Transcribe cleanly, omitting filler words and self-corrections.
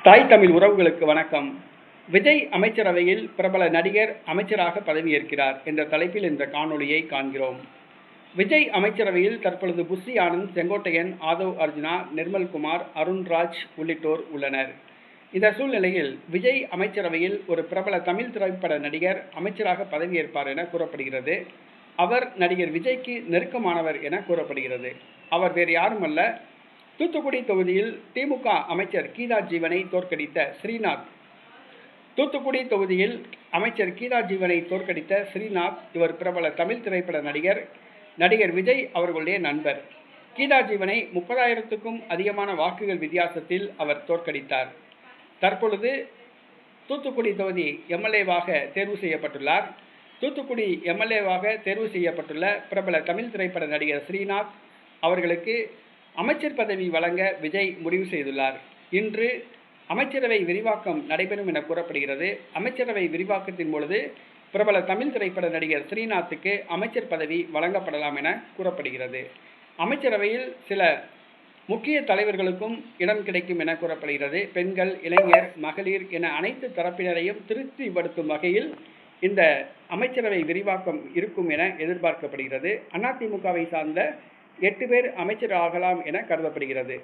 தாய் தமிழ் உறவுகளுக்கு வணக்கம். விஜய் அமைச்சரவையில் பிரபல நடிகர் அமைச்சராக பதவியேற்கிறார் என்ற தலைப்பில் இந்த காணொளியை காண்கிறோம். விஜய் அமைச்சரவையில் தற்பொழுது புஷி ஆனந்த், செங்கோட்டையன், ஆதவ் அர்ஜுனா, நிர்மல்குமார், அருண்ராஜ் உள்ளிட்டோர் உள்ளனர். இந்த சூழ்நிலையில் விஜய் அமைச்சரவையில் ஒரு பிரபல தமிழ் திரைப்பட நடிகர் அமைச்சராக பதவியேற்பார் என கூறப்படுகிறது. அவர் நடிகர் விஜய்க்கு நெருக்கமானவர் என கூறப்படுகிறது. அவர் வேறு யாருமல்ல, தூத்துக்குடி தொகுதியில் திமுக அமைச்சர் கீதா ஜீவனை தோற்கடித்த ஸ்ரீநாத். தூத்துக்குடி தொகுதியில் அமைச்சர் கீதா ஜீவனை தோற்கடித்த ஸ்ரீநாத் இவர் பிரபல தமிழ் திரைப்பட நடிகர் விஜய் அவர்களுடைய நண்பர். கீதா ஜீவனை 30,000க்கும் அதிகமான வாக்குகள் வித்தியாசத்தில் அவர் தோற்கடித்தார். தற்பொழுது தூத்துக்குடி தொகுதி எம்எல்ஏவாக தேர்வு செய்யப்பட்டுள்ளார். தூத்துக்குடி எம்எல்ஏவாக தேர்வு செய்யப்பட்டுள்ள பிரபல தமிழ் திரைப்பட நடிகர் ஸ்ரீநாத் அவர்களுக்கு அமைச்சர் பதவி வழங்க விஜய் முடிவு செய்துள்ளார். இன்று அமைச்சரவை விரிவாக்கம் நடைபெறும் என கூறப்படுகிறது. அமைச்சரவை விரிவாக்கத்தின் பொழுது பிரபல தமிழ் திரைப்பட நடிகர் ஸ்ரீநாத்துக்கு அமைச்சர் பதவி வழங்கப்படலாம் என கூறப்படுகிறது. அமைச்சரவையில் சில முக்கிய தலைவர்களுக்கும் இடம் கிடைக்கும் என கூறப்படுகிறது. பெண்கள், இளைஞர், மகளிர் என அனைத்து தரப்பினரையும் திருப்திப்படுத்தும் வகையில் இந்த அமைச்சரவை விரிவாக்கம் இருக்கும் என எதிர்பார்க்கப்படுகிறது. அதிமுகவை சார்ந்த 8 பேர் அமைச்சர் ஆகலாம் என கருதப்படுகிறது.